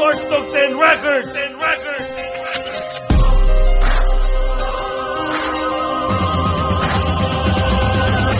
North of 10 Records.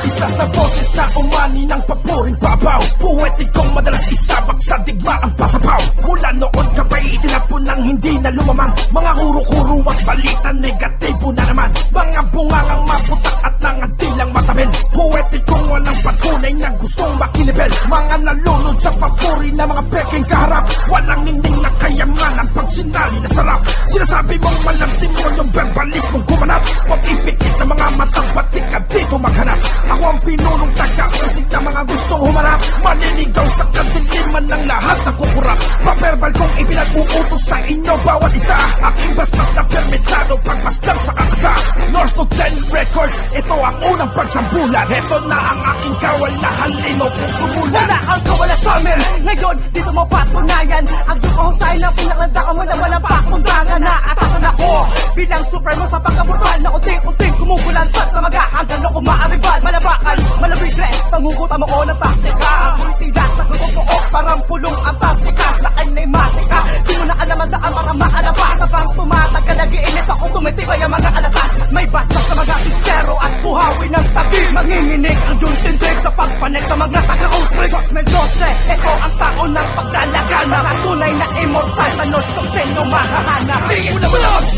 Isa sa boses na umani ng papuring babaw, puwetikong madalas isabak sa digma ang pasapaw. Mula noon kabay itinapon ng hindi na lumamang mga huro-huro at balita negatibo na naman. Mga bungangang maputak at nangadilang matabil, puwetikong walang patunay na gustong makilibel. Mga nalulod sa papuri na mga peking kaharap, walang ningning na kayamanan pag sinali na sarap. Sinasabi mong malamtim mo yung verbalismong kumanap, pag-ipikit ng mga matang batik ka dito maghanap. Ako ang pinulong taga-usig na mga gustong humarap, maniligaw sa kadiliman ng lahat na kukurap. Paperbal kong ipinag-uutos sa inyo bawat isa, aking basbas na permitado pagmasdan sa kakasa. North to 10 Records, ito ang unang pagsambulan. Ito na ang aking kawal na halino kung sumulan. Wala kang kawala sa amin, ngayon dito mo patunayan ang husay na pinaklandaan mo na walang pakundangan. Naatasan ako bilang supremo sa pagkabutal na unting-unting kumukulantad sa maghahanggan na kumaaribal. Malabakan, malabitre, pangukutan mo ko ng taktika. Ako'y tilas na kututuok, parang pulong ang taktika. Sa animatika, di mo na alam ang daan para maalabas. Sabang tumatag ka, nag-iinit ako, tumitibay ang mga alatas. May bastos sa mga istero at buhawi ng tagi. Manginginig ang yung tindig sa pagpanik ng mga taga-usig. 2012, ito ang taon ng paglalagan. Mga tunay na immortal sa North to 10 o mahahanap. Sige mo na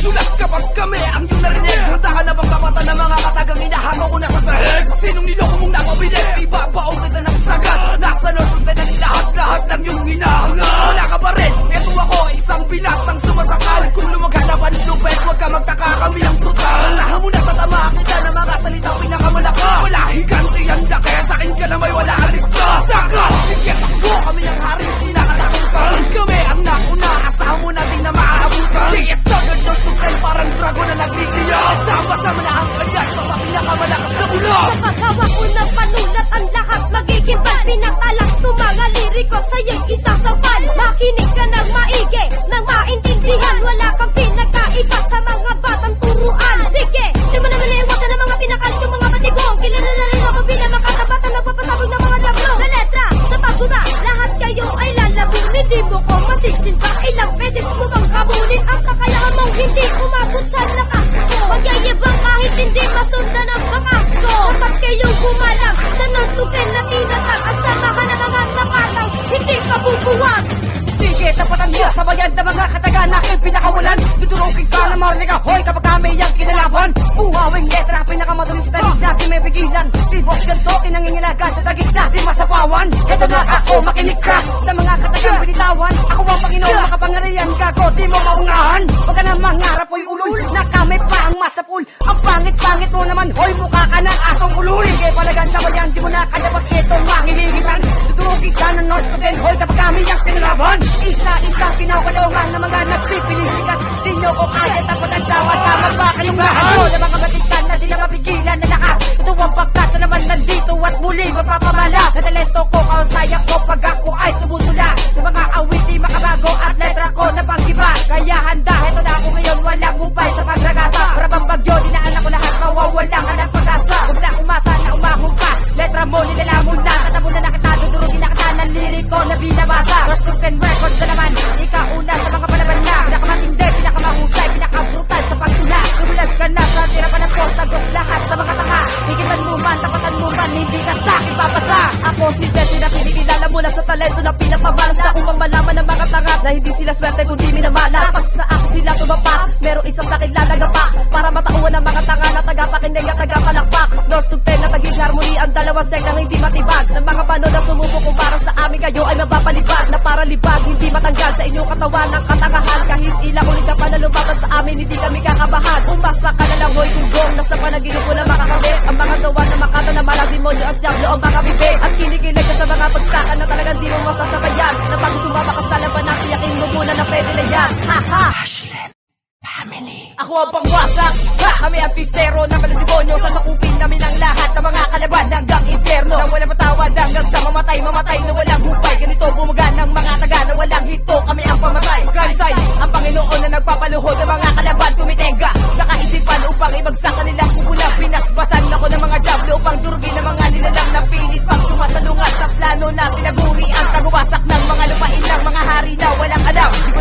sulat kapag kami ang iyong narinig. Handa ka na bang kapatan ng mga katagang inahango ko na sa sahig? Sinong niloko mong napabinig? Ibabaong kita ng sagat. Nasa North to 10 ang lahat ng iyong hinahanga. Wala ka pa rin, eto ako, isang binatang sumasakal. Kung lumaghanap ang lupet, huwag ka magtaka, kami ang brutal. Usahan mo na tatama kita ng mga salitang pinakamalakas. Wala higanti ang laki, sa akin ka na may wala aligtas. Sakas, sige takbo, kami ang hari, di nakatakutan. Kami ang nauna, asahan mo natin na maaabutan. GS North to 10, parang dragon na nagliliyad. Sama-sama na ang kalyas, sa pinakamalakas na ulam. Sa paghawak ko ng panulat, ang lahat magiging bal. Pinatalas ko mga liriko sa'yo'y isasabal. Makinig ka ng maigi, nang maintindihan. Wala kang pinagkaiba sa mga batang turuan. Sige, di mo naman naiwasan ng mga pinakalit yung mga batibong. Kilala na rin ako bilang makakabatan na papasabog ng mga lablo. Na letra, sa pagbuga, lahat kayo ay lalabong. Hindi mo ko masisinta, ilang beses mo bang kabulin ang kakayahan mong hindi umabot sa lakas ko. Magyayabang kahit hindi masundan ang bakas ko. Kapag kayong gumalang sa North to 10 na tinatag at samahan ng mga nakatang, hindi ka bubuwag. Sige, tapatan mo sa bayan ng mga katagan aking pinakawalan. Tuturugin ka na marinig ahoy kapag kami ang kinalaban. Buhawing letra, pinakamatulis na lig natin may pigilan. Si Boss Jantoki nangingilagan sa tagig natin masapawan. Ito na ako, makinig ka sa mga katagang binitawan. Ako ang Panginoon, makapangyarihan ka ko, di mo maungahan. Huwag ka na mangarap ho'y ulul, na kami pa ang masapul. Ang pangit-pangit mo naman, hoy mukha ka ng asong ulul. Sige, palagan sa bayan, di mo na kaya pag ito mahiligitan. Tuturugin ka ng North to 10, hoy kapag kami ang kinalaban. Isa-isa pinakalungan ng mga nagpipiling sikat. Di nyo ko kaya tapatan sama-sama ba kayong lahat? Na mga matikan na di na mapigilan na lakas. Ito ang pagkat na naman nandito at muli mapapamalas. Sa talento ko, kausaya ko pag ako ay tumutula. Ng mga awiti makabago at letra ko na pang-iba. Kaya handa, ito na ako ngayon, walang hupay sa pagragasa. Para bang bagyo, dinaan ako lahat, mawawala ka ng pag-asa. Huwag na umasa na umahong ka, letra mo nilalamon na. Katamo na nakita, tuturugin na kita ng liriko na binabasa. North to 10 Records na naman, ikauna sa mga palaban na. Pinakamatindi, pinakamahusay, pinakabrutal sa pagtula. Sumulat ka na sa tira pa ng postagos lahat sa mga tanga. Higitan mo man, tapatan mo man, hindi ka sa akin papasa. Ako si Jesse na pinikilala mula sa talento na pinapamalas. Na upang malaman ng mga tanga na hindi sila swerte kundi minamalas. Pag sa ako sila tumapa, merong isang nakilalaga pa. Para matauhan ng mga tanga na tagapakinig at tagapalakpak. North to 10 na taging harmony, ang dalawang sektang hindi matibag. Ng mga pano na sumuko kung para sa amin kayo ay mapapalibag. Na para libag, hindi matanggal sa inyong katawan ng katangahan. Kahit ilang ulit ka pa na lumabas sa amin, hindi kami kakabahan. Umasa ka na lang, hoy tunggong, nasa panaginip mo na makakamit. Ang mga gawa na makata na malang demonyo at diablo ang mga bibig. At kinikilig ka sa mga pagsakan na talagang di mo masasabayan. Na bago sumama ka sa laban, tiyakin mo muna na pwede na yan. Ha ha! Family. Ako ang pangwasak, ha! Kami ang pistero ng mga demonyo. Sasakupin namin ang lahat ng mga kalaban hanggang impyerno. Na walang patawad hanggang sa mamatay na walang hupay. Ganito bumuga ng mga taga na walang hito, kami ang pamatay. Kanisay, ang Panginoon na nagpapaluhod ng mga kalaban tumitega sa kaisipan upang ibagsak kanilang kubulang. Pinasbasan ako ng mga diablo upang durugin ng mga nilalang na pilit pang sumasalungat sa plano na tinaguri ang taguwasak ng mga lupain ng mga hari na walang alam. Di ko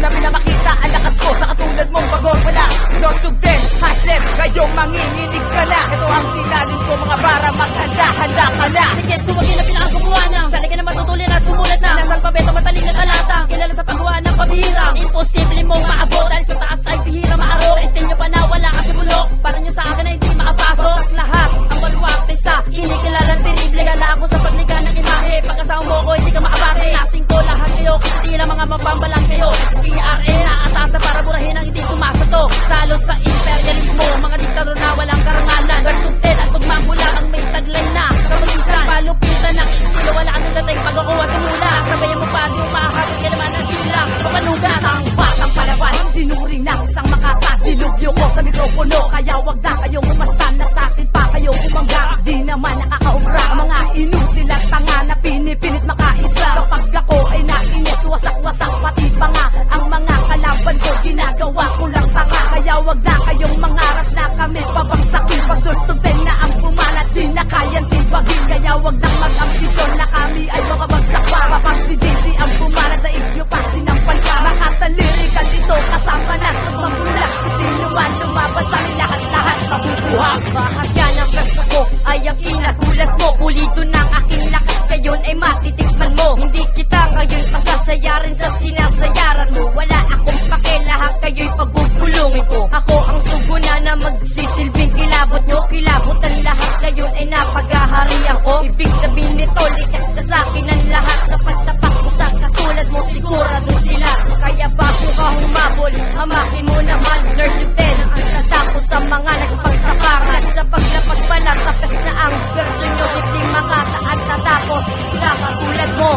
imposible mong maabot. Dahil sa taas ay bihira maaro. Estin nyo pa na wala kasi bulok. Para nyo sa akin ay hindi makapasok. Sa lahat, ang baluarte sa kinikilalang tinible. Gala ako sa pagliga ng imahe. Pagkasama mo ko, hindi ka makabate. Lasing ko lahat kayo, kitila mga mapambalang kayo. SPRA na atasa para burahin ang hindi sumasato. Salot sa imperialismo, mga diktador na walang karangalan. Bertugten at tugmamula ang may taglay na kapulisan. Palupitan ng estilo, wala kang dating pagkukuha sa mula. Sabayan mo pa, di mo makakapit kay naman ang tila. Papanugan Isang batang palawan, dinuring ng isang makata. Dilubyo ko sa mikropono, kaya wag na kayong umastan na sa akin pa kayong umangga. Di naman nakakaubra, mga inutil at tanga na pinipilit makaisa. Kapag ako ay nainis, wasak-wasak pati pa nga. Ang mga kalaban ko, ginagawa ko lang tanga. Kaya wag na kayong mangarap na kami pabagsakin. Pagdurstugten na ang pumalat, di na kayang tibagin. Kaya wag na mag-ambisyon na kami ay makabagsak pa. Kapag si JC ang pumalat, daig nyo pa sinampal ka. Makatalirikan ito, kasama na magmambulat. Sino man lumabas sa amin, lahat-lahat mabubuhak. Bahagya ng versa ko ay ang inagulat mo. Pulido ng aking lakas ngayon ay matitikman mo. Hindi kita ngayon pasasayarin sa sinasayaran mo. Wala akong pake, lahat kayo'y pagbubulungin ko. Ako ang suguna na magsisilbing kilabot nyo. Kilabot ang lahat ngayon ay napaghaharian ko. Ibig sabihin nito, likas na sa akin ang lahat. Sa pagtapak ko sa katulad mo, sigurado sila. Kaya bago ka humabol, hamakin mo naman. Nurse 10 ang tatapos sa mga nagpagtapakan. Sa paglapag pala, tapos na ang version nyo. Simpleng makata at tatapos sa katulad mo.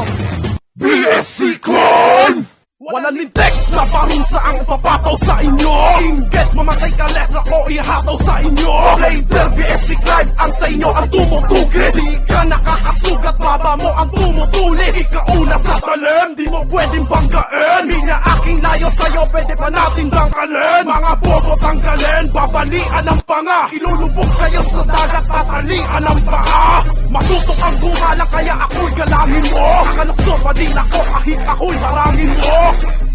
BSC Clan! Walang lintik na parusa ang papataw sa inyo. Inggit, mamatay ka, letra ko ihataw sa inyo. Raider, BSC Clan, ang sa inyo ang tumutugis. Di ka nakakasugat, baba mo ang tumutulis. Ikauna sa talim, di mo pwedeng banggain. Mina aking layo sa'yo, pwede pa natin dangkalin. Mga bobo tanggalin, babalian ang panga. Ilulubog kayo sa dagat, tatalian ang paa. Matutok ang gumalang, kaya ako'y galangin mo. Kakalukso pa din ako, kahit ako'y harangin mo.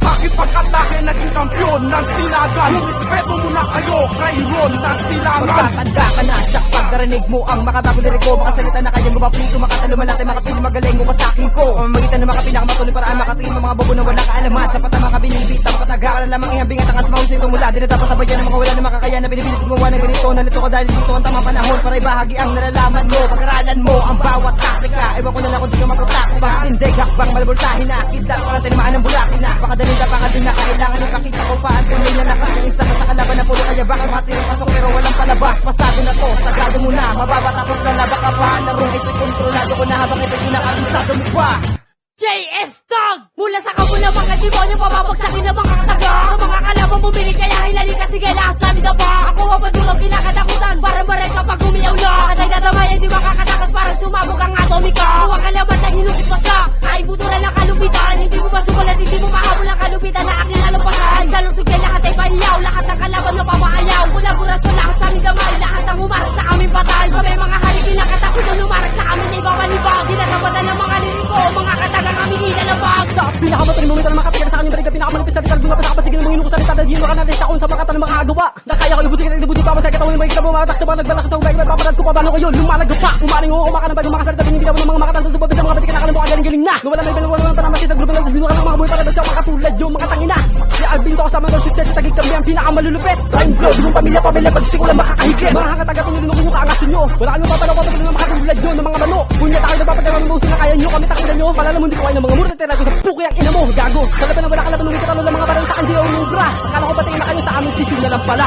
Sakit pag-atake, naging kampiyon ng silagan. Respeto mo na kayo kay Ron ng silangan. Magtatanda ka na, tsak pagkarinig mo ang makabagong lirik ko. Makasalita na kayang gumapito, makatalo malaki, makapili magaling mo pasakin ko. Pamamagitan ng mga pinakamatuloy paraan, makatingin ng mga bobo na walang kaalaman. Sapat ang mga binibita, makatagaran lamang ihambing at angas mahusay tumula. Dinatapos sa bayan ng mga wala na makakaya na pinipilit gumawa ng ganito. Nalito ko dahil dito ang tamang panahon para ibahagi ang nalalaman mo. Pag-aralan mo ang bawat taktika. Ewan ko na lang kung di ka maputak. Pag-tindig, hakbang malabultahin na. Kidlat para tinamaan ng bulatin na. Pakadaling kapakadin na kailangan ipakita ko pa ang tunay na lakas ng isa ka sa kalaban na puro kaya baka matirang pasok pero walang palabas. Pasado na to, sagado mo na. Mababatapos na laba ka pa. Larong ito'y kontrolado ko na habang ito'y kinakabisado mo pa. JS Dog! Mula sa kabula mga demonyo, pababagsakin ng mga kataga. Sa mga kalaban bumili, kaya hinali ka sige lahat sa amin na ba? Ako ang madurog kinakatakutan, parang baray kapag umiyaw na. Katay na damay, hindi makakatakas, parang sumabog ang atomika. Huwag kalaban na hinukit pa sa kain buturan ng kalupitan. Hindi mo masukulat, hindi mo mahabol ang kalupitan na aking lalampasan. Sa lusog yan, lahat ay pahiyaw, lahat ng kalaban na pamaayaw. Kolaborasyon, lahat sa amin damay, lahat ang umarag sa aming patay. Kami mga hari kinakatakutan, umarag sa amin na ibabalibag. Dinatapatan ng mga liriko, mga kataga kami nilalabag. Sa pinakamataling momento na makapigil sa kanyang bariga, pinakamalupit sa lital, doon na pinakapasigil ng mga inuko sa lital, dahil yun natin sa kung sa mga kata ng mga agawa. Na kaya ko ibusin ka, ibusin pa, masakit ako yung mga kita bumatak sa mga nagbalak sa ubay, paparad ko pa, bano ko yun, lumalag pa, umaring ko, kumakan ng mga salita, binibitaw ng mga makatan sa subabit sa mga batikan, nakalimbo, galing-galing na. Nawala na ibang walang panamasit sa grupo lang, dito ka ng mga buhay para sa mga katulad yung mga tangina. Si Alvin to kasama ng success sa tagig kami ang pinakamalulupit. Line flow, yung pamilya pagsikulan makakahigit. Mga kakataga pinilinukin yung kaangasin nyo. Wala kayong papalaw pa ng mga katulad yun ng mga bano. Punyata kayo nagpapagawa ng muso na kaya nyo, kami takilan nyo. Palalaman din ko kayo ng mga murder tira ko sa puki ang ina mo, gago. Sa laban na wala kalaban ng itatalo ng mga barang sa kandiyo ng ubra. Akala ko batiin na kayo sa amin, sisil na lang pala.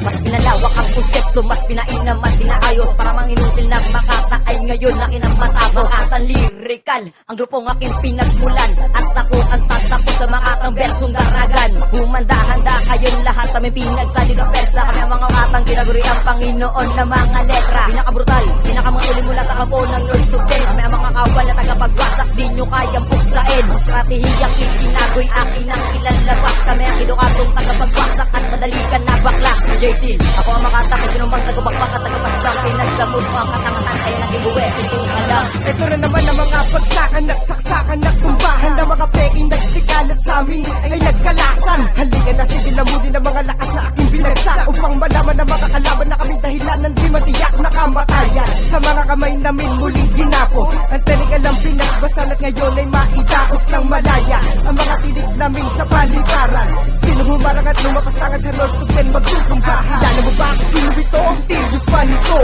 Mas pinalawak ang konsepto, mas pinainam at pinaayos. Para manginutil ng makata ay ngayon na kinamatabos. Makatang lirikal, ang grupong aking pinagmulan. At ako ang tatapos sa makatang bersong daragan. Humanda-handa kayong lahat sa may pinagsalig ang persa. Kami ang mga makatang kinaguri ang Panginoon na mga letra. Pinakabrutal, pinakamatulin mula sa kampo ng Nurse to 10. Kami ang mga kawal na tagapagwasak, di nyo kayang buksain. Ang stratehiyang itinagoy akin ang ilalabas. Kami ang edukadong tagapagwasak at madali ka na baklas. JC, ako ang makatapos, sinong bang tagabakbak at tagapasang pinagdamot mo ang katangahan kaya naging buwet, hindi ko alam. Ito na naman ang mga pagsakan at saksakan at tumbahan na mga peking nagsikalat sa amin ay nagkalasan. Halika na sigilan mo din ang mga lakas na aking binagsak upang malaman na makakalaban na kaming dahilan ng di matiyak na kamatayan. Sa mga kamay namin muling ginapos ang tenikalang pinagbasan at ngayon ay maidaos ng malaya ang mga tinig namin sa paliparan. Sino humarang at lumapas tangan sa North to 10 magtutumbahan? Yan mo ba kung sino ito? Mysterious man ito.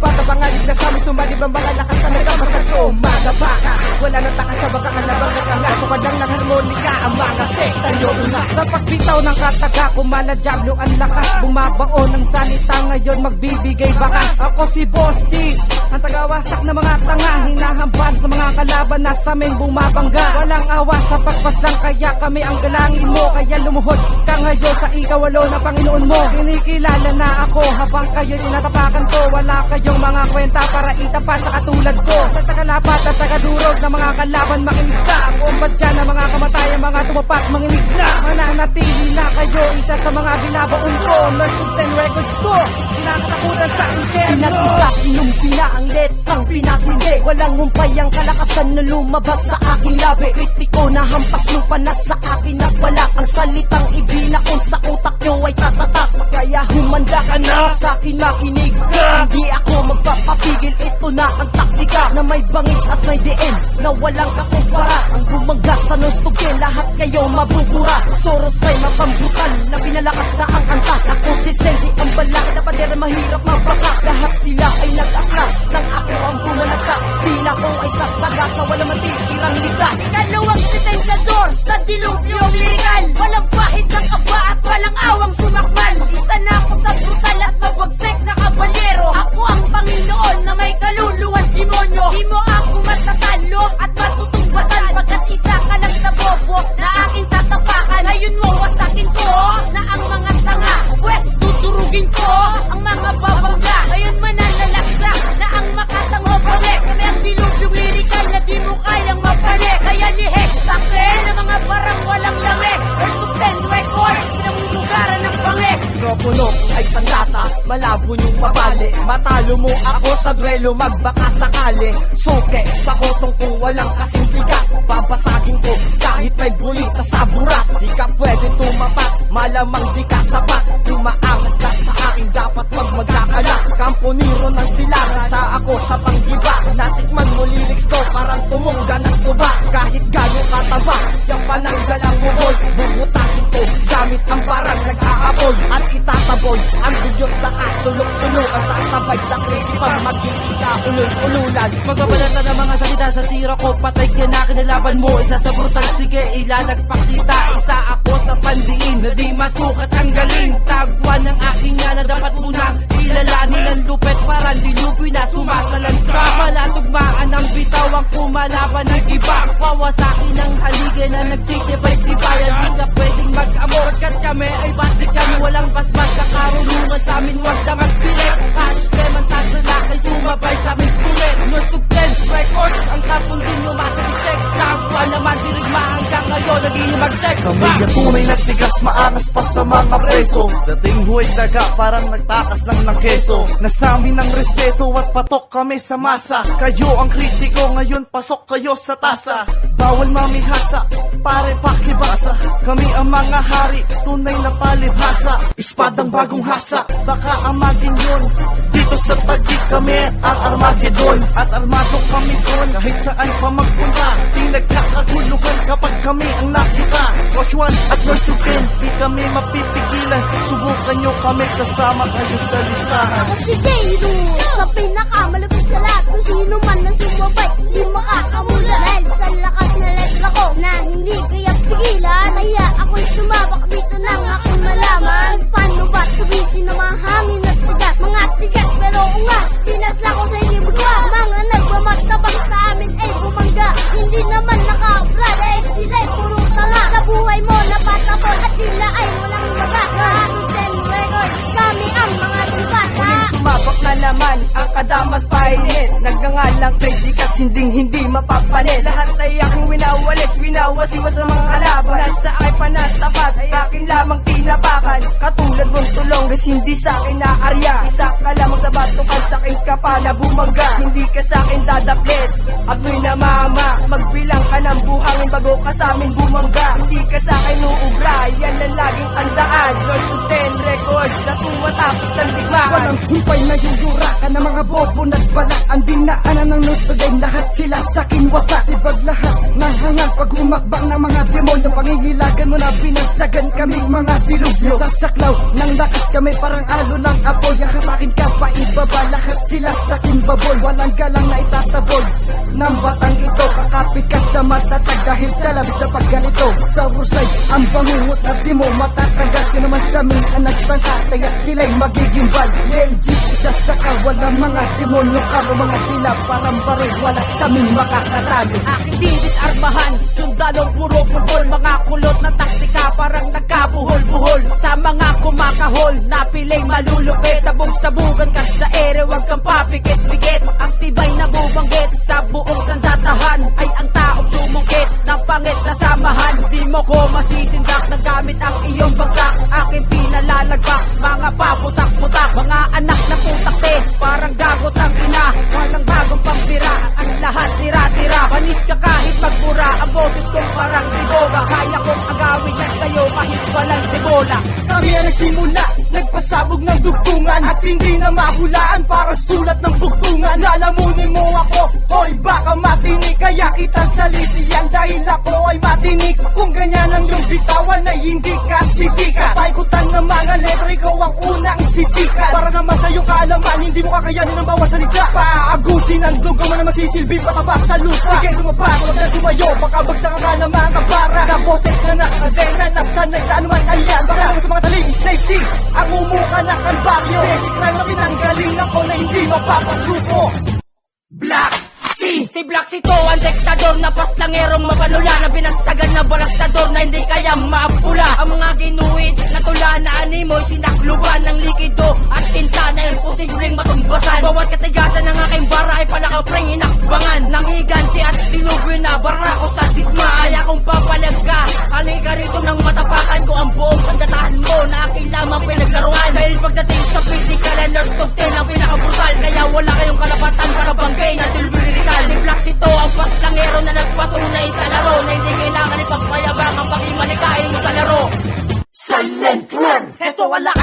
Baka pangalit na sa amin sumalib ang mga lakas na nagkamasagto. Mga baka, wala nang takas sa baka kalabang nakangat. Tukadang ng harmonika ang mga sekta nyo una. Sa pagbitaw ng kataga, kumanadjablo ang lakas. Bumabao ng salita ngayon, magbibigay bakas. Ako si Boss T, ang tagawasak na mga tanga. Hinahampan sa mga kalaban na sa amin bumabangga. Walang awa sa pagpaslang, kaya kami ang galangin mo. Kaya lumuhod ka ngayon sa ikawalo na Panginoon mo. Kinikilala na ako habang kayo tinatapakan ko. Wala kayong mga kwenta para itapat sa katulad ko. Sa tagalapat at tagadurog ng mga kalaban, makinig ka. Ako ang badya ng mga kamatayan, mga tumapat, manginig na. Mananatili na kayo, isa sa mga binabaon ko. North to 10 records ko, pinakatakutan sa interno. Pinag-isa, sinumpina ang letrang pinatindi. Walang humpay ang kalakasan na lumabas sa aking labi. Kritiko na hampas lupa na sa akin na wala. Ang salitang ibinakon sa utak nyo ay tatatak. Kaya humanda ka na sa akin makinig ka. Hindi ako magpapapigil, ito na ang taktika na may bangis at may diin na walang kakumpara. Ang bumangga sa nostogel, lahat kayo mabubura. Soros ay mapambutan na pinalakas na ang antas. Ako si Sensi, ang balakid na padera mahirap mabakas. Lahat sila ay nag-aklas, nang ako ang bumalagkas. Pila ko ay sasagas na walang matitirang ligas. Ikalawang sentensyador sa dilubyong lirigal. Walang bahid ng aba at walang awang sumakmal. Isa na ako sa brutal at mabagsik na kabalyero. Ako ang Panginoon na may kaluluwang demonyo. Di mo ako matatalo at matutungbasan. Pagkat isa ka lang sa bobo na aking tatapakan. Ngayon mo wasakin ko na ang mga tanga. Pwes tuturugin ko ang mga babangga. Ngayon mananalaksak na ang makatango bangles. Kami ang dilubyong lirikal na di mo kayang mapalis. Kaya lihis sa akin ng mga barang walang langis. First to 10 records, pinamumugaran ng bangis. Mikropono ay sandata, malabo yung mabali. Matalo mo ako sa duelo, magbaka sakali. Suke sa kotong kung walang kasing bigat. Papasagin ko kahit may bulita sa burak. Di ka pwede tumapak, malamang di ka sapat. Tumaangas ka sa akin, dapat wag magkakalak. Kamponiro ng silangan sa ako sa panggiba. Natikman mo lyrics ko, parang tumungga ng tuba. Kahit gano'ng kataba, yung pananggal ang bubol. Bubutasin ko, gamit ang parang nag-aaboy. At itataboy, ang dugyot sa kasulok-sulukan. Sasabay sa crazy pa, magkikita ulul-ululan. Magbabalata ng mga salita sa tira ko, patay ka na kinalaban mo. Isa sa brutal, sige ilalagpak kita. Isa ako sa pandiin na di masukat ang galing. Tagwan ng aking nga na dapat unang ilalanin ang lupet. Parang diluboy na sumasalanta. Malatugmaan ng bitaw ang kumalaban ng iba. Wawasakin ang haligay na nagtitibay-tibayan. Di ka pwedeng mag-amor, kat kami ay bati kami. Walang basbas sa karunungan sa amin, wag na magpilit. Hashtag man sasalakay, sumabay sa amin pulit. Nusog 10 records, ang tapon din yung masagisek. Tagwan naman dirigma hanggang ngayon, naghihimagsek. Kami ang tunay na tigas, maangas pa sa mga preso. Dating huwag daga, parang nagtakas lang ng keso. Nasamin ng respeto at patok kami sa masa. Kayo ang kritiko, ngayon pasok kayo sa tasa. Bawal mamihasa, pare pakibasa. Kami ang mga hari, tunay na palibhasa. Espadang bagong hasa, baka amagin yun. Dito sa Taguig kami ang Armageddon. At armado kami doon, kahit saan pa magpunta. Di nagkakaguluhan kapag kami ang nakita. Watch 1 at North to 10, di kami mapipigilan. Subukan nyo kami, sasama kayo sa listahan. Ako si J-Ru, sa pinakamalapit sa lahat. Kung sino man na sumabay, di makakamula. Dahil sa lakas na letra ko, na hindi kaya pigilan. Kaya ako'y sumabak dito nang aking malaman. Paano ba tubisin ng mga hangin at tigas? Mga tigas pero ungas, pinasla ko sa inyong bugas. Mga nagmamagtabang sa amin ay bumangga. Hindi naman naka-upla dahil sila'y puro tanga. Sa buhay mo napatapon at tila ay walang bagas. Sa 10 records, kami ang mga tubasa. Sumabak na naman ang kadamas painis. Nagngangalang crazy kas hindi mapapanis. Lahat ay aking winawalis, winawasiwas sa mga kalaban. Nasa akin panatapat ay akin lamang tinapakan. Katulad mong tulong, guys, hindi sa'kin naarya. Isa ka lamang sa batukan, sa'kin ka pala bumangga. Hindi ka sa'kin dadaples, ako'y namama. Magbilang ka ng buhangin bago ka sa'min bumangga. Hindi ka sa'kin uubra, yan ang laging tandaan. North to 10 records na tumatapos ng digmaan. Walang humpay na yuyura ka na mga bobo nagbalak. Ang dinaanan ng North Game, lahat sila sa'kin wasak. Ibag lahat ng hangal pag umakbang ng mga demonyo. Pangingilagan mo na binagsagan kaming mga dilubyo. Sasaklaw ng lakas kami parang alo ng apoy. Hatakin ka pa ibaba, lahat sila sa'kin baboy. Walang galang na itataboy ng batang ito. Kakapit ka sa matatag dahil sa labis na pagganito. Sa husay, ang bangungot at di mo matatagas. Sino man sa amin ang nagtangkatay at sila'y magiging bal. LG, isa sa kawalang mga demonyo karo mga tila parang baril. Wala sa amin makakatalo. Aking didisarmahan, sundalong puro pulbol. Mga kulot na taktika parang nagkabuhol-buhol. Sa mga kumakahol, napiling malulupit. Sabog-sabugan ka sa ere, wag kang papikit-pikit. Ang tibay na bubanggit sa buong sandatahan ay ang taong sumungkit ng pangit na samahan. Di mo ko masisindak na gamit ang iyong bagsak. Aking pinalalagpak, mga paputak-putak. Mga anak na putakte, parang gagot ang ina. Walang bagong pambira, ang lahat tira-tira. Panis ka kahit magbura, ang boses kong parang tiboga. Kaya kong agawin yan sa'yo kahit walang tibola. Kami ang nagsimula, nagpasabog ng dugtungan. At hindi na mahulaan para sulat ng bugtungan. Lalamunin mo ako, hoy baka matinig. Kaya kita salisiyan dahil ako ay matinig. Kung ganyan ang iyong bitawan ay hindi ka sisika. Sa paikutan ng mga letra, ikaw ang unang sisikat. Para naman sa iyong kaalaman, hindi mo kakayanin ang bawat salita. Paagusin ang dugo mo na magsisilbing patabas sa lupa. Sige tumaba, huwag na tumayo, baka bagsak ka na mga kabara. Na boses na nakakadena, nasanay sa anuman alyansa. Baka sa mga taling Stacy, ang umuka na kalbaryo. Basic crime na pinanggaling ako na hindi mapapasuko. Black Si Black C to, ang diktador na paslangerong mabalula. Na binasagan na balastador na hindi kaya maapula. Ang mga ginuit na tula na animoy sinakluban ng likido at tinta na imposibleng matumbasan. Bawat katigasan ng aking bara ay palakapreng inakbangan ng higanti at tinuboy na barako sa digma. Kaya kung papalag ka, halika rito ng matapakan ko ang buong sandatahan mo na aking lamang pinaglaruan. Dahil pagdating sa physical and nurse to 10 ang pinakabrutal. Kaya wala kayong kalapatan para banggay na dilbirikal. Si Black C to, ang paslangero na nagpatunay sa laro na hindi kailangan ipagmayabang ang pag-imalikain mo sa laro. Silent Run! Eto wala ka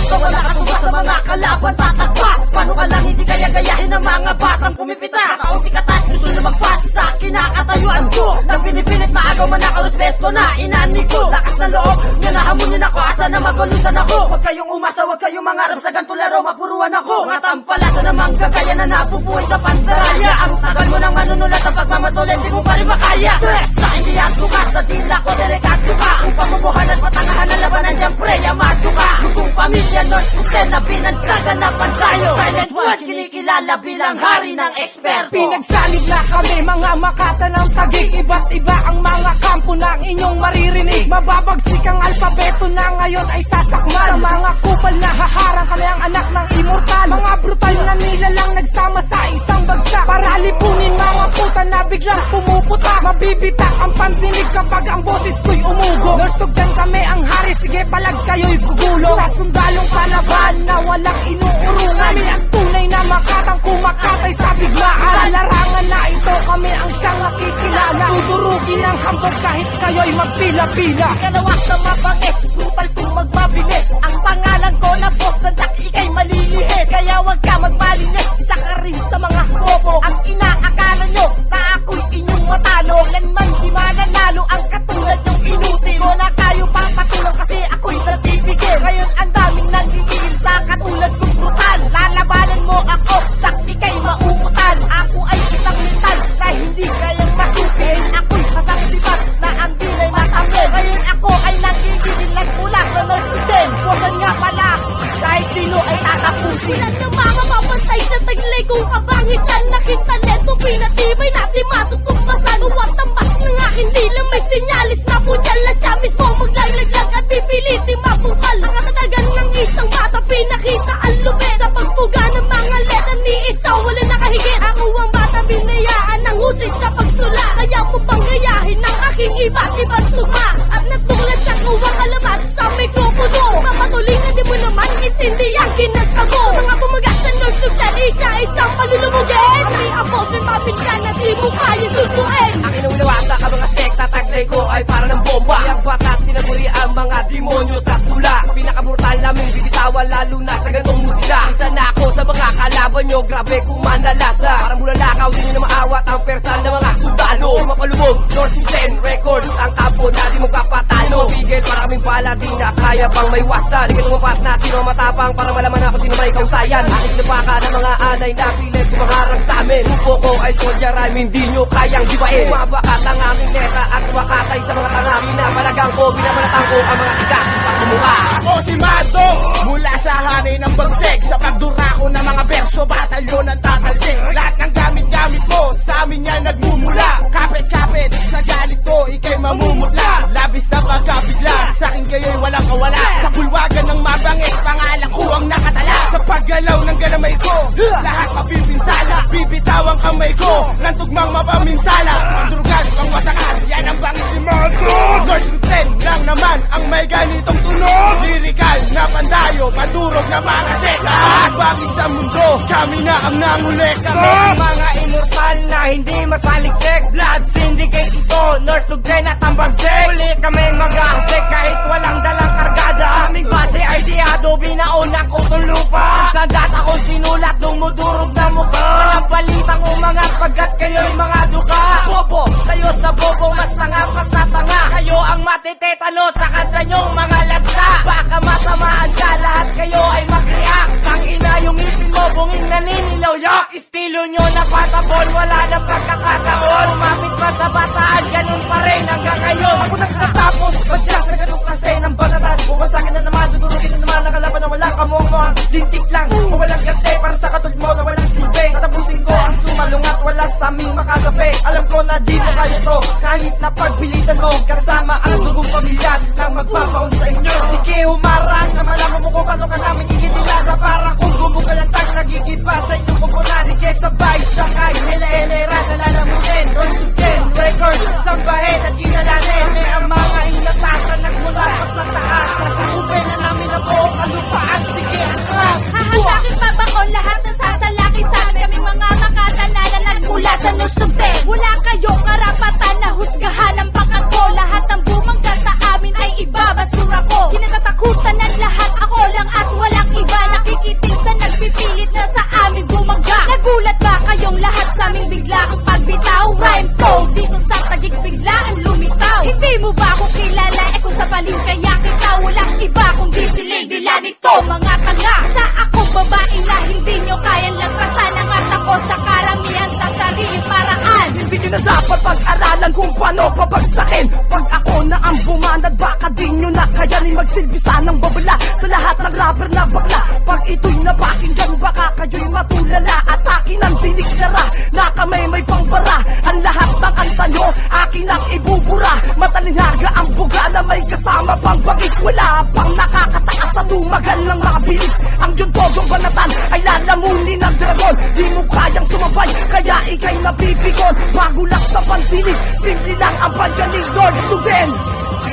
sa mga kalaban tatagpas. Paano ka lang hindi kaya gayahin ng mga batang pumipitas? Kaunti katas gusto na magpas sa kinakatayuan ko. Nang pinipilit maagaw man ako, respeto na inani ko. Lakas na loob, nga nahamunin ako, asa na magulusan ako. Huwag kayong umasa, huwag kayong mangarap sa ganito laro, mapuruan ako. Mga tampalasa na manggagaya na napupuhay sa pantaraya. Ang tagal mo nang manunulat ang pagmamatulad, di mo pa rin makaya. Tres sa hindi at bukas, sa dila ko delikado ka. Kung pamumuhan at patangahan na labanan dyan, pre, amado ka. Dugong pamilya, North Putin na pinagsagan na pantayo. Silent One, kinikilala bilang hari ng eksperto. Pinagsanib na kami mga makata ng tagig. Iba't iba ang mga kampo ng inyong maririnig. Mababagsik ang alfabeto na ngayon ay sasakmal. Sa mga kupal na haharang kami ang anak ng immortal. Mga brutal na nilalang nagsama sa isang bagsak. Para lipunin mga puta na biglang pumuputa. Mabibitak ang pandinig kapag ang boses ko'y umugo. Nurstugdan kami ang hari, sige palag kayo'y gugulo. Sa sundalong palaban na walang inuurungan. Kami ang tunay na makatang kumakatay sa digmaan. Sa larangan na ito kami ang siyang nakikilala. Tudurugi ang hambog kahit kayo'y magpila-pila. Kalawas na mabangis, brutal kung magmabilis. Ang pangalan ko na boss ng tak ikay malilihis. Kaya wag ka magmalinis, isa ka rin sa mga bobo. Ang inaakala nyo na ako'y inyong matalo. Lanman di mananalo ang katulad yung inutil. Ko na kayo papatulong kasi ako'y natibigil. Ngayon ang daming nanggigil sa katulad kong brutal. Lalabanan mo ako, tak ikay mauutan. Ako ay isang mental na hindi kayang masupin. Ako'y masaksipat na ang dilay matamlin. Ngayon ako ay nanggigil nagmula sa North Sudan. Bosan nga pala, kahit sino ay tatapusin. Ilan ng mga mapapantay sa taglay kong kabangisan. Naking talento, pinatibay natin matutumpasan. Uwat ang mas ng aking dila, may sinyalis na punyal na siya mismo maglaglag at pipilitin matungkal. Ang katatagan ng isang bata, pinakita ang lupit. Sa pagpuga ng mga letra ni isa, wala nakahigit. Ako ang bata, binayaan ng husay sa pagtula. Kaya mo pang gayahin ng aking aking iba't ibang tuma at natulad sa kuwang alamat sa mikropono. Papatuloy na di mo naman intindihan kinagtago. Mga bumaga sa nurse to plan, isa-isang malulumugin. May apos, may mapilya na di mo kaya sunduin. Akin ang unawasa ka mga sekta, taglay ko ay para ng bomba. Ang batas, tinaguri ang mga demonyo sa tula. Pinakaburtal naming bibitawan lalo na sa ganong musika. Isa na ako sa mga kalaban nyo, grabe kung manalasa. Parang bulalakaw, di nyo na maawat ang personal na mga sundalo. Mapalubog, North to 10 records, ang kampo na di mo kapatalo. Bigel para kaming pala, di na kaya pang may wasan. Di ka tumapat na sino matapang para malaman ako sino may kausayan. Aking napaka ng mga anay na pilit kumaharang sa amin. Upo ko ay soldier rhyme, hindi nyo kayang dibain. Mabakat ang aming neta at wakatay sa mga tanga. Pinapalagang ko, binabalatan ko ang mga tigas pagmumukha. Ako si Mado, mula sa hanay ng bagsek. Sa pagdura ko ng mga berso, batalyon ang tatalsik. Lahat ng gamit-gamit mo, sa amin yan nagmumula. Kapit-kapit, sa galit ko, ikay mamumutla. Labis na pagkabigla, sa akin kayo'y walang kawala. Sa bulwagan ng mabangis, pangalan ko ang nakatala. Sa paggalaw ng galamay ko, lahat mapipinsala. Bibitaw ang kamay ko, ng tugmang mapaminsala. Pandrugan, ang wasakan, yan ang bangis ni Mado. Girls with 10 lang naman ang may ganitong tunog. Lyrical na pandayo, padurog na mga seta. Bangis sa mundo, kami na ang nangulekta. Mga immortal na hindi masaliksik. Blood syndicate ito, nurse to Gren at ang bagsik. Uli kami mag-aasik kahit walang dalang kargada. Aming base ay diado, binaon ang kutong lupa. Sa data ko sinulat, dumudurog na mukha. Walang balitang umangat pagkat kayo'y mga duka. Bobo, kayo sa bobo, mas tanga pa sa tanga. Kayo ang matitetano sa kanta nyong mga lagda. Baka matamaan ka, lahat kayo ay mag-react. Ang ina yung ipin mo, bunging naninilaw. Yak, estilo nyo na patapon, wala na pagkakataon. Umapit pa sa bataan, ganun pa rin hanggang ngayon. Ako nagtatapos, badya sa ganung klase ng banatan. Bumasakin na naman, dudurugin na naman ang kalaban na walang kamuang lintik lang. O walang gante para sa katulad mo na walang silbi. Tatapusin ko ang sumalungat, wala sa aming makagabi. Alam ko na di mo kaya to, kahit na pagpilitan mo. Kasama ang dugong pamilya nang magpapaon sa inyo. Sige, humarang na malaman mo kung paano ka namin ikitilasa. Para kung gumugalantang nagigiba sa inyong kumpulan. Sige, sabay, sakay, hele-helera, nalalamunin. Consulten, records, sambahin at ginalanin. May ang mga inatasan, nagmula pa sa taas. Sasakupin na namin na buong kalupaan. Sige, atras. Hahasakin pa ba ko lahat ng sasalaki sa amin? Kami mga makatanala nagmula sa nurse to bed. Wala kayong karapatan na husgahan ang pangkat ko. Lahat ng bumangga sa amin ay ibabasura ko. Kinatatakutan ng lahat, ako lang at walang iba. Nakikiting sa nagpipilit na sa amin bumangga. Nagulat ba kayong lahat sa aming bigla ang pagbitaw? Rhyme flow dito sa tagig biglaan lumitaw. Hindi mo ba ako kilala? Eh kung sa baling kaya kita, walang iba kundi si Lady Lanito. Mga tanga sa akong babae na hindi nyo kayang lagpasan. Angat ako sa karamihan sa sariling paraan. Hindi nyo na dapat pag-aralan kung paano pabagsakin. Pag ako na ang bumanad, baka di nyo na kayanin magsilbisa ng babala sa lahat ng rapper na bakla. Pag ito'y napakinggan, baka kayo'y matulala. At akin ang diniklara na kami may pangbara. Ang lahat ng kanta nyo, akin ang ibubura. Matalinhaga ang buga na may kasama pang bangis. Wala pang nakakatakas na tumagal ng mga bilis. Ang Juntogong banatan ay lalamunin ng dragon. Di mo kayang sumabay, kaya ikay nabibigon. Bago lang sa pantinig, simple lang ang pansyanig. Lords to Den,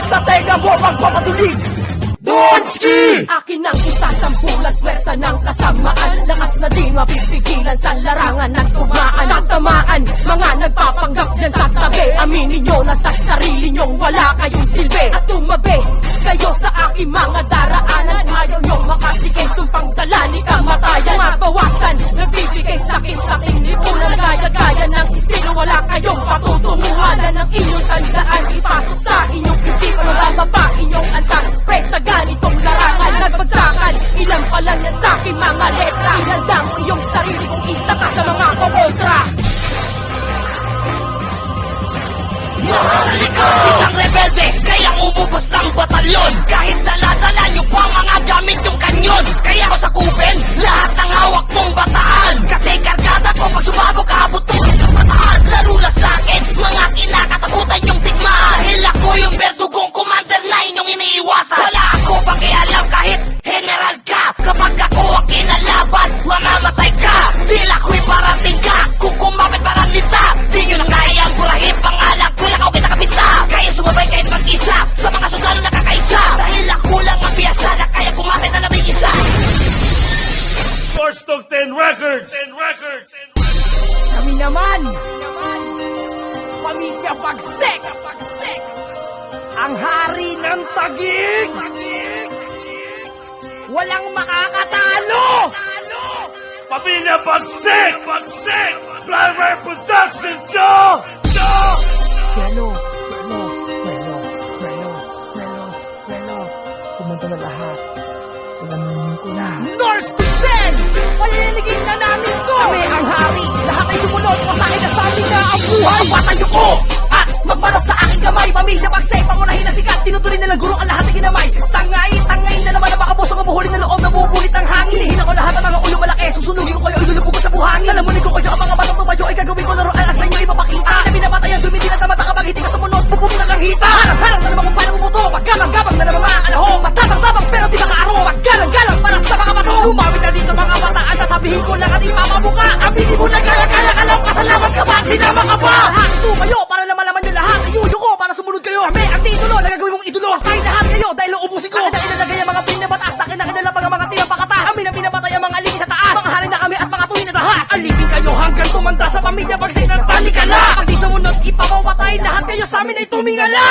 sa tenga mo magpapatulig. Donski! Akin ang isasampulat, pwersa ng kasamaan. Lakas na di mapipigilan sa larangan ng tumaan. Tatamaan, mga nagpapanggap dyan sa tabi. Aminin nyo na sa sarili nyong wala kayong silbi. At tumabi kayo sa aking mga daraanan. Ayaw nyong makatigay, sumpang dala ni kamatayan. Mabawasan, nagbibigay sakin sa aking lipunan. Gaya-gaya ng estilo, wala kayong patutunguhanan. Ang inyong tandaan, ipasok sa inyong isipan. Mababa pa inyong antas, press na ganitong larangan. Nagbagsakan, ilan pa lang yan sa aking mga letra. Inanda mo iyong sarili kung isa ka sa mga kukontra. Isang rebelde, kaya umubos ng batalyon. Kahit dala-dala nyo pa mga gamit yung kanyon. Kaya ako sakupin lahat ng hawak mong bataan. Kasi kargada ko pag sumabog abot ko ng bataan. Lalo na sa akin, mga kinakatakutan yung tigmaan. Dahil ako yung berdo isa sa mga sundalo na kakaisa. Dahil ako lang ang piyasa na kaya kumapit na labing isa. Stock 10 Records! 10 Records! Kami naman, Pamilya Bagsek, ang hari ng Taguig. Walang makakatalo. Pamilya Bagsek! Bagsek! Driver Production Show! Pero, pumunta na lahat. Alamin ko na. North to Zen! Paliligid na namin to! Kami ang hari! Lahat ay sumunod! Pasakit na sa amin na ang buhay! Patayo ko! At magmanos sa aking kamay! Pamilya Bagsek! Pangunahin na sikat! Tinuturin nilang guro ang lahat ng ginamay! Tangay na naman ang makabusong ang buhuli ng loob na bubulit ang hangin! Hihina ko lahat ang mga ulo malaki! Susunugin ko kayo! Ilulubog ko sa buhangin! Lalamunin ko kayo ang mga batang tumayo! Ay gagawin ko laruan at sa inyo ipapakita! Akin na binapatay ang dumidilat na mata kapag hindi ka sumunod! Puputok ang hita! Harang na naman kung paano bumuto! Maggamang-gamang na naman mga alahong! Matapang-tapang pero di makaaro! Maggalang-galang para sa mga bato! Umawit na dito mga bataan! Sasabihin ko lang at ipapabuka! Aminin mo na kaya-kaya ka lang! Pasalamat ka ba? Sinama ka pa! Lahat tumayo para naman nyo lahat! Ayuyo ko para sumunod kayo! Kami ang titulo na gagawin mong idolo! Tayo lahat kayo dahil uubusin ko! Akin na inalagay ang mga tuwing na batas! Akin na kinalapag ang mga tirang pakatas! Amin ang binapatay ang mga alipin sa taas! Mga hari na kami at mga tuwing na tahas! Alipin kayo hanggang tumanda sa Pamilya Bagsek ng talikala! Pag di sumunod, ipapapatay lahat kayo sa amin ay tumingala!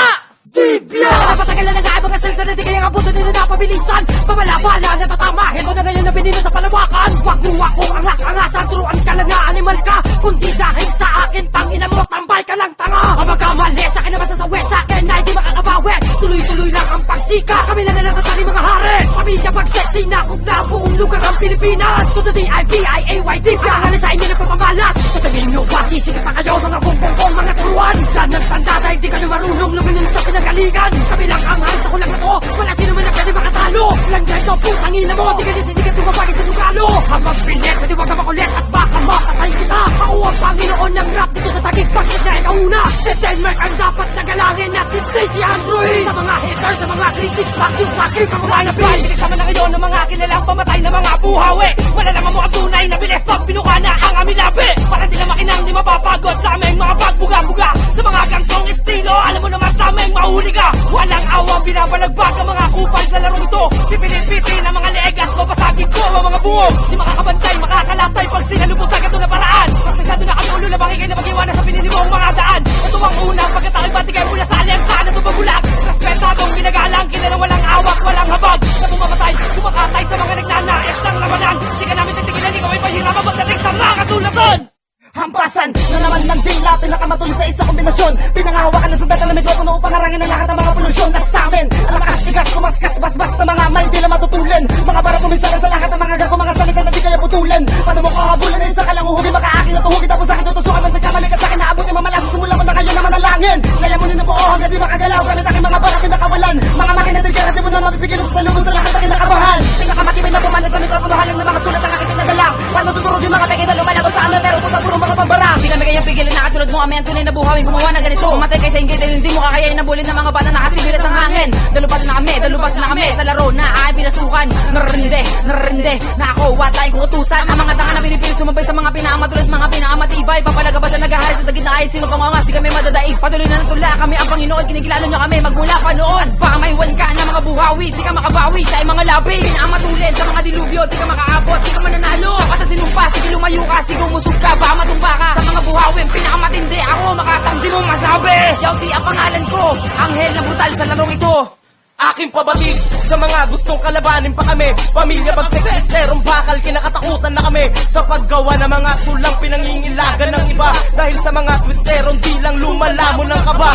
Dibya! Napatagal na nag-aay mga salita na di kaya nga buto nila napabilisan. Pamalabala na tatama, heto na ngayon na pinino sa palawakan. Wag mo akong angas-angasan, turuan ka lang na animal ka. Kundi dahil sa akin, tangina mo, tambay ka lang tanga. Ang magkamali sa akin na masasawi sa akin na hindi makakabawit. Tuloy-tuloy lang ang pagsika, kami lang na natatali mga hari. Pamilya Bagsek, sinakop na ang buong lugar ng Pilipinas. To the D-I-B-I-A-Y, Dibya, ang sa inyo na pamamalas. Tatagin nyo ba, sisikip pa kayo, mga bumbong mga turuan. Dan nagtanda dahil di kayo marunong lumingon sa pinagalingan. Kami lang ang halos ako lang na to. Wala sino man na pwede makatalo. Lang ganito, putang ina mo. Di ka nisisigat tumabagis sa dugalo. Habang pilit, pwede wag ka makulit at baka makatay kita. Ako ang Panginoon ng rap dito sa Taguig Bagsek na ikaw una. Si Denmark ang dapat nagalangin at hindi si Android. Sa mga haters, sa mga critics, fuck you sa aking pangulanapin. Pinagsama na ngayon ng mga kilalang pamatay na mga buhawi. Malalaman mo ang tunay na bilis pag pinuka na ang aming labi. Para di na makinang di mapapagod sa aming mga pagbuga-buga. Sa mga gantong estilo, alam mo naman sa aming mahuli ka. Walang awang binabalagbag ang mga kupal sa larong ito. Pipilin-pitin ang mga leeg at babasagin ko ang mga bungo. Di makakabantay, makakalaptay pag sinalubos sa ganito na paraan. Praktisado na kami ulo na bangigay na mag-iwanan sa pinili mong mga daan. Ito ang una, pagkat ako'y patigay mula sa aliansahan na tumabulag. Respetadong ginagalang, kilalang walang awak, walang habag. Na bumamatay, kumakatay sa mga nagnanais ng labanan. Di ka namin titigilan, ikaw ay pahirapan pagdating sa mga kasulatan. Hampasan na naman ng dila, pinakamatuloy sa isang kombinasyon. Pinangahawakan ng sandata na mikropono upang harangin ang lahat ng mga polusyon. That's sa amin, ang makas-tigas, kumaskas, basbas na mga may dila matutulan. Mga para pumisala sa lahat ng mga gago, mga salita na di kaya putulan. Paano mo kahabulan na isa ka lang uhugi, makaaking at uhugi, tapos akin tutusukan, magdagkamali ka sa akin, naabot yung mamalasa, simula mo na kayo na manalangin. Kaya mo na po, hanggang di makagalaw, gamit aking mga para pinakawalan. Mga makinadir ka, di mo na mapipigilan sa salubos sa lahat ng kinakabahan. Pinakamatibay na pumanan sa mikropono, halang ng mga sulat ang aking pinadala. Paano tuturog yung mga peke na lumalabas sa amin, pero puro mga pambara. Di kami kayang pigilan na katulad mo kami ang tunay na buhawin gumawa na ganito. Umatay kayo sa inggit dahil hindi mo kakayain na bulin ng mga bata na kasibilas ng hangin. Dalubas na kami sa laro na ay pinasukan. Narinde na ako watay ko utusan. Ang mga tanga na pinipili sumabay sa mga pinakamatulad, mga pinakamatibay. Papalagabas na nagahari sa tagit na ay sino pangangas. Di kami madadaig, patuloy na natula kami ang Panginoon. Kinigilalo nyo kami magmula pa noon. Baka may wan ka na mga buhawi, di ka makabawi sa mga labi. Pinakamatulad sa mga dilubyo, di ka makaabot, di ka mananalo. Sapat na sinumpa, sige lumayo ka, sige umusog ka, baka matumba ka. Sa mga buhawin, pinakamatindi ako, makatangdi mo masabi. Yauti ang pangalan ko, anghel na brutal sa larong ito. Aking pabatid sa mga gustong kalabanin pa kami. Pamilya Bagsek, misterong bakal, kinakatakutan na kami sa paggawa ng mga tulang pinangingilagan ng iba. Dahil sa mga twisterong di lang lumalamon ng kaba.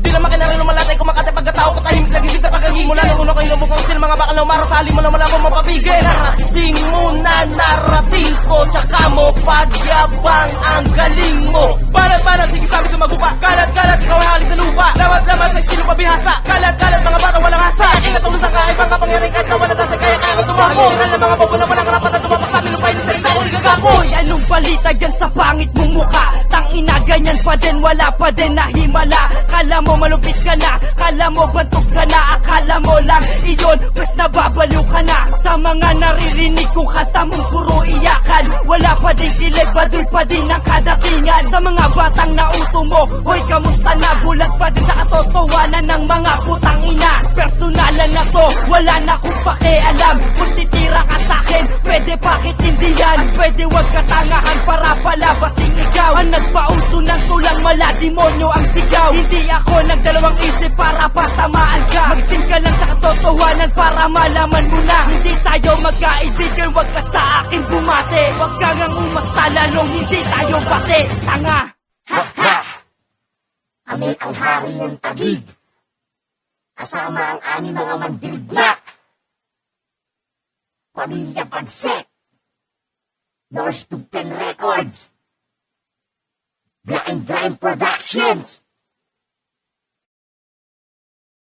Di na makinarin lumalatay kung makatay pagkatao ko tahimik lagi sa pagkaging. Mula nung uno kayo lumukong sila mga bakal na umarasali mo na wala mong mapapigil. Narating mo na narating ko, tsaka mo pagyabang ang galing mo. Balat-balat, sige sabi sumagupa. Kalat-kalat, ikaw ay halik sa lupa. Lamat-lamat sa estilo pabihasa. Kalat-kalat, mga bata walang hasa. Aking natulong sa kaibang kapangyarihan kahit nawala na sa kaya kaya tumapo. Dahil ng mga bobo na walang karapat at tumapas sa amin lupay ni sa isa ko ligagapo. Anong balita dyan sa pangit mong mukha? ina, ganyan pa din, wala pa din nahimala. Kala mo malupit ka na, kala mo bantog ka na, akala mo lang iyon, pues nababaliw ka na. Sa mga naririnig kong kanta mong puro iyakan, wala pa din kilig, baduy pa din ang kadatingan. Sa mga batang nauto mo, hoy kamusta na, bulat pa din sa katotohanan ng mga putang ina. Personalan na to, wala na akong pakialam. Kung titira ka sa'kin, pwede bakit hindi yan? Pwede wag katangahan para palabasing ikaw ang nagpauso ng tulang mala, demonyo ang sigaw. Hindi ako nagdalawang isip para patamaan ka. Magsim ka lang sa katotohanan para malaman mo na hindi tayo magkaibigan, wag ka sa akin bumate. Wag ka ngang umasta, lalong hindi tayo bate. Tanga! Kami ang hari ng Taguig. Kasama ang anim mga mandirigma. Pamilya Pansek. North to Pen Records. Black and Grime Productions.